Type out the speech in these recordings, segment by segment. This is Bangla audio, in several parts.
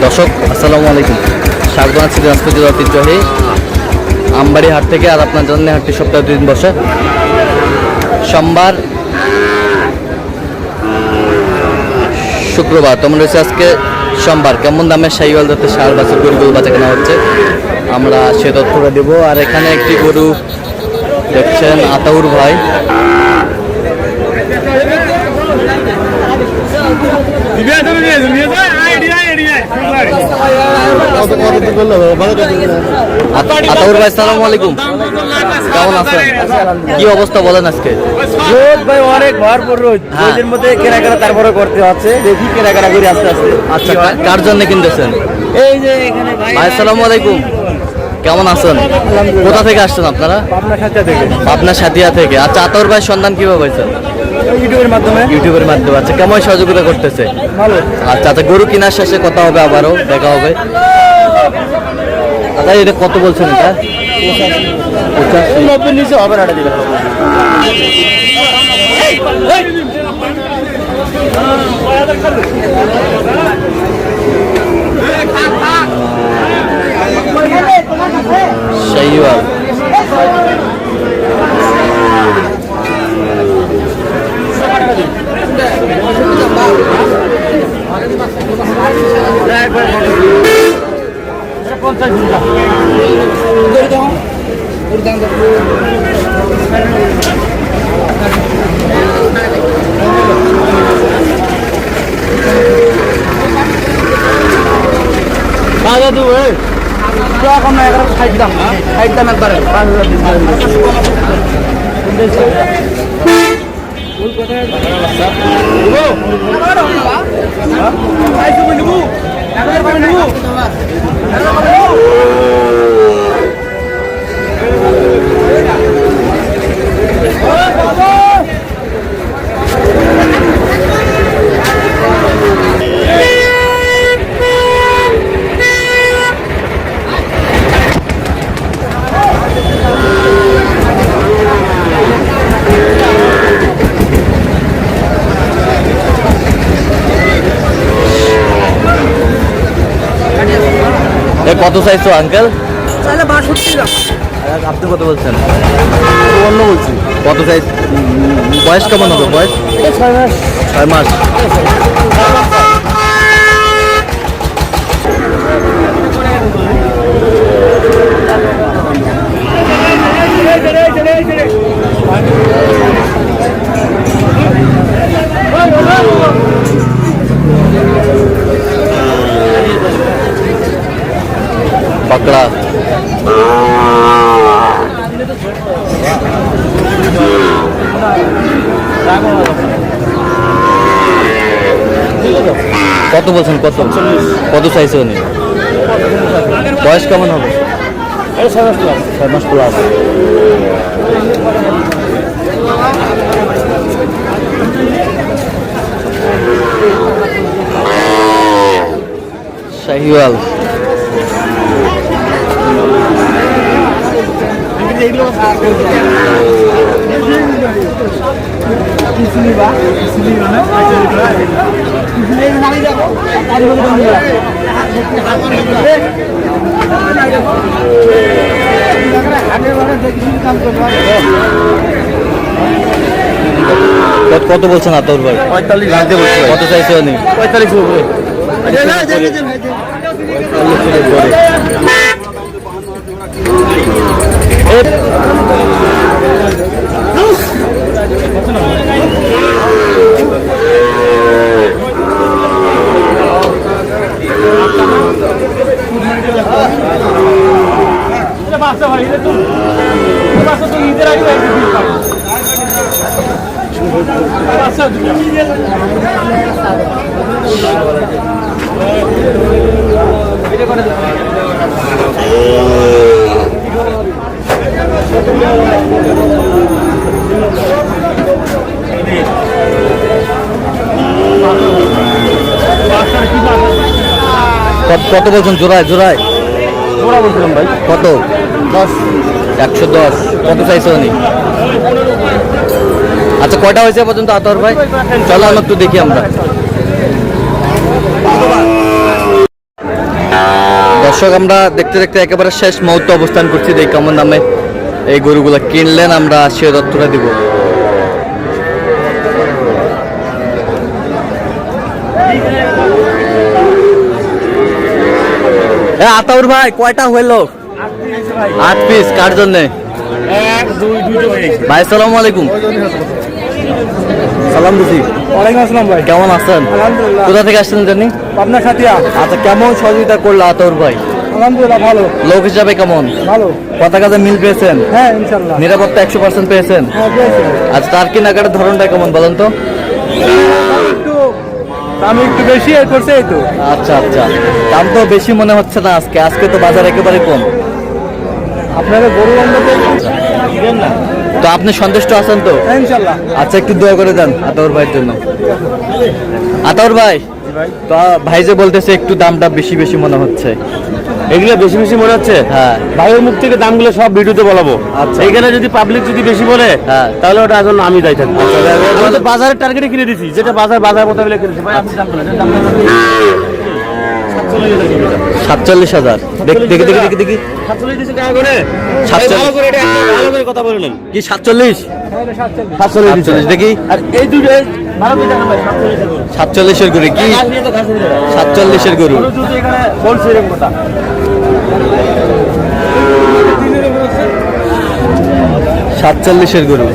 দর্শক আসসালামু আলাইকুম, স্বাগত জানাচ্ছি দিনাজপুর জেলার ঐতিহ্যবাহী আমবাড়ি হাট থেকে। আর আপনার জন্য হাটটি সপ্তাহে 2 দিন বসে, সোমবার শুক্রবার। তেমন রয়েছে আজকে সোমবার। কেমন দামের শাহিওয়াল জাতের ষাঁড় বাছুর গরুগুলো বাচ্চা কেনা হচ্ছে আমরা সে তথ্যটা দেবো। আর এখানে একটি গরু দেখছেন আতাউর ভাই, আতাউর ভাই সালাম আলাইকুম, কেমন আছেন? কি অবস্থা বলেন আজকে? রোদ ভাই অনেক ভরপুর রোদ, রোদের মধ্যে কেনাকাটা তারপরে করতে হচ্ছে, দেখি কেনাকাটা করি আস্তে আস্তে। আচ্ছা, কার জন্য কিনতেছেন? এই যে এখানে ভাই সালাম আলাইকুম, কেমন আছেন? কোথা থেকে আসছেন আপনারা? পাবনা সাথিয়া থেকে। পাবনা সাথিয়া থেকে। আচ্ছা, আতাউর ভাই সন্ধান কিভাবে হয়েছেন? ইউটিউবের মাধ্যমে। ইউটিউবের মাধ্যমে। আচ্ছা, কেমন সহযোগিতা করতেছে? ভালো। আচ্ছা আচ্ছা, গরু কেনার শেষে কথা হবে, আবারও দেখা হবে। আচ্ছা, এটা কত বলছেন? এটা 90 নিচে হবে না, এটা দিবেন। শাহিওয়াল একদম একবারে কত চাইছো আঙ্কেল? তাহলে 62 টাকা। আপনি কত বলছেন? অন্য বলছি। কত চাই? বয়স কেমন হবে? বয়স 6 মাস। पकड़ा কত বলছেন? কত কত চাইছে উনি? বয়স কেমন হবে? 6 মাস প্লাস। শাহিওয়াল কত বলছেন আতাউর ভাই? 45 কত চাইছে উনি? 45 উপরে। কত বলছেন জোড়ায়? জোড়ায় জোড়া বলছিলাম ভাই। কত? 10। 110। কত চাইছে উনি? আচ্ছা, কয়টা হয়েছে পর্যন্ত আতাউর ভাই? চলো আমরা একটু দেখি আমরা। দর্শক আমরা দেখতে দেখতে একেবারে শেষ মুহূর্তে অবস্থান করছি, এই কেমন দামে এই গরুগুলো কিনলেন আমরা সে তথ্যটা দিব। আতাউর ভাই কয়টা হইলো? 8 পিস। কার জন্য? ভাই আসসালামু আলাইকুম। সালাম দিছি। ওয়ালাইকুম আসসালাম ভাই, কেমন আছেন? আলহামদুলিল্লাহ। কোথা থেকে আসছেন জানি? আপনার সাথিয়া। আচ্ছা, কেমন সহযোগিতা করলো আতাউর ভাই? আলহামদুলিল্লাহ ভালো। লোক হিসাবে কেমন? ভালো। কথা কাজে মিল পেয়েছেন? হ্যাঁ ইনশাআল্লাহ। নিরাপত্তা 100% পেয়েছেন? হ্যাঁ পেয়েছি। আচ্ছা, তার কেনাকাটার ধরনটা কেমন বলেন তো? একটু দাম একটু বেশি করছে এই তো। আচ্ছা আচ্ছা, দাম তো বেশি মনে হচ্ছে না আজকে, আজকে তো বাজার একেবারে কম। আপনারা গরু আমরা দেন না। তো আপনি সন্তুষ্ট আছেন তো? হ্যাঁ ইনশাআল্লাহ। আচ্ছা, একটু দোয়া করে দেন আতাউর ভাইয়ের জন্য। আতাউর ভাই, তো ভাই যে বলতেছে একটু দামটা বেশি বেশি মনে হচ্ছে, এগুলো বেশি বেশি মনে হচ্ছে। হ্যাঁ। ভাইয়ের মুখ থেকে দামগুলো সব ভিডিওতে বলাবো। আচ্ছা। এখানে যদি পাবলিক যদি বেশি বলে হ্যাঁ। তাহলে ওটা এখন আমি দায়ী থাকবো। আচ্ছা, আমি তো বাজারের টার্গেটে কিনে দিছি, যেটা বাজার মোতাবেক কিনেছি। ভাই আপনি দাম বলেন, দাম বলেন। 47,000। দেখি দেখি দেখি দেখি 47 দিছে টাকা করে। 47 ভালো করে এটা একটা ভালো করে কথা বলেন। কি 47? 47 দিছে। দেখি আর এই দুটো ভালো করে দেখেন ভাই, 47 এর গরু। 47-এর গরু কি? কাজ নিয়ে তো কাজ নিয়ে। 47-এর গরু। গরু যদি এখানে বলছে এরকম কথা। 47-এর গরু।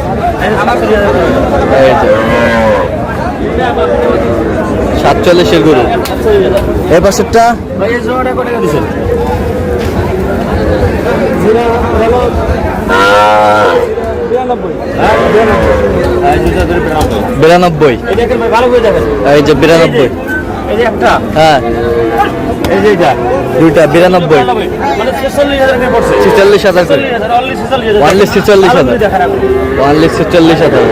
এই যে 47-এর গরু। এই পাশেরটা ভাই এই জোড়াটা কত টাকা দিছেন? 92। এটা কি ভাই ভালো করে দেখেন। এই যে 92। এই যে একটা, হ্যাঁ, এই যে এটা দুইটা 92। মানে 46,000 টাকা পড়ছে। 46,000 করে। only 46,000 only 46,000 only 46,000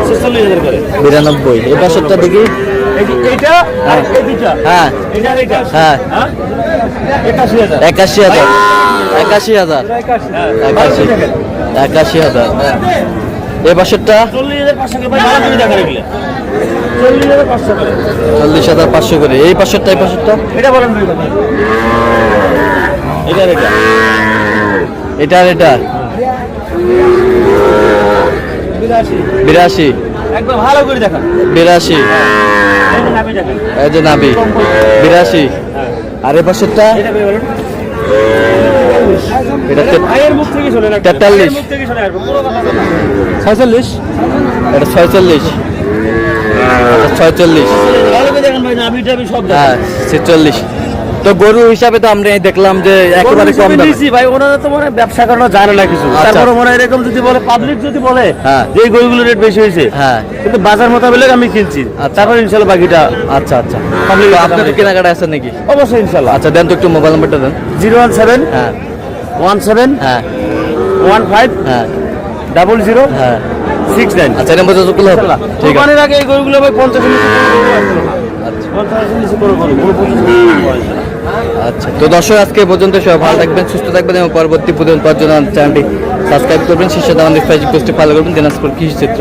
46,000 করে। 92। এই পাশেরটা দেখি। এই যে এইটা আর এই দুইটা। হ্যাঁ এইটা আর এইটা। হ্যাঁ, হ্যাঁ 81,000। 81,000। 81,000। 81,000। এই পাশেরটা 40,500 করে। ভাই ভালো করে দেখেন এগুলো। 40,500 করে। 40,500 করে। এই পাশেরটা, এই পাশেরটা এটা বলেন ভাই কথা। এটা আর এটা। এটা আর এটা 82। একদম ভালো করে দেখেন। 82। এই যে নাভি দেখেন। এই যে নাভি 82। আর এই পাশেরটা এটা কই বলেন? এটা ভাইয়ের মুখ থেকে শুনে না। 43। ভাইয়ের মুখ থেকে শুনে আসবে, পুরো কথা না। 46। এটা 46। এটা 46। ভালো করে দেখেন ভাই, নাভি টাভি সব দেখেন। হ্যাঁ 46। তো গরু হিসাবে তো আমরা দেখলাম যে একেবারে কম দামে। দিছি ভাই, ওনারা তো মনে হয় ব্যবসা করানো জানে না কিছু। আচ্ছা। তারপরে মনে হয় এরকম যদি বলে, পাবলিক যদি বলে হ্যাঁ। যে এই গরুগুলোর রেট বেশি হয়েছে, হ্যাঁ। কিন্তু বাজার মোতাবেক আমি কিনছি। আচ্ছা। তারপর ইনশাল্লাহ বাকিটা আচ্ছা আচ্ছা, পাবলিক। তো আপনার তো কেনাকাটা আছে নাকি? অবশ্যই ইনশাল্লাহ। আচ্ছা, দেন তো একটু মোবাইল নাম্বারটা দেন। 017 হ্যাঁ 17 হ্যাঁ 15 হ্যাঁ 00 হ্যাঁ। 69। আচ্ছা, এটা মধ্যে চুকলে হবে। ঠিক আছে। কোরবানির আগে এই গরুগুলো ভাই 50 নিচে আচ্ছা 50 নিচে করে গরু 50। আচ্ছা, তো দর্শক আজকে এই পর্যন্ত। সবাই ভালো থাকবেন, সুস্থ থাকবেন এবং পরবর্তী প্রতিদিন পাওয়ার জন্য চ্যানেলটি সাবস্ক্রাইব করবেন। শীর্ষে আমাদের ফেসবুক পেজটি ফলো করবেন, দিনাজপুর কৃষি চিত্র।